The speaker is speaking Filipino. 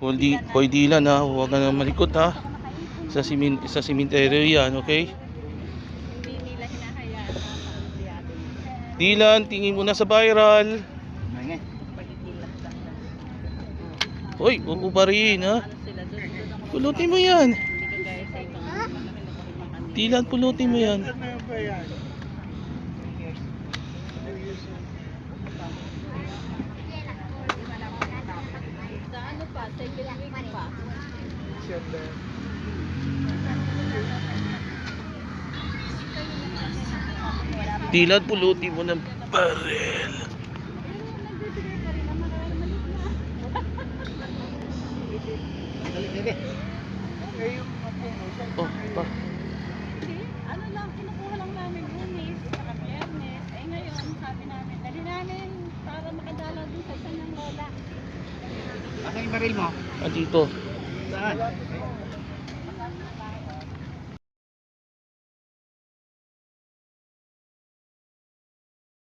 Hoy Dylan ha, huwag ka na malikot ha. Sa simenteryo yan, okay? Hindi nila hinahayaan na pag-diado. Dylan, tingin mo na sa viral. Pagkikilat lang lang. Hoy, huwag mo pa rin ha. Ano sila doon? Pulutin mo yan. Hindi kagaya sa ibang malaki. Dylan, pulutin mo yan. Sa ano pa? Second week pa. Dylan, pulutin mo ng baril. Oh, pa. Ano lang, kinukuha lang namin Lunes, saka Biyernes. Eh ngayon, sabi namin, dali namin para makadala dun sa isa ng lola. Asan yung baril mo? Ah, dito. Saan?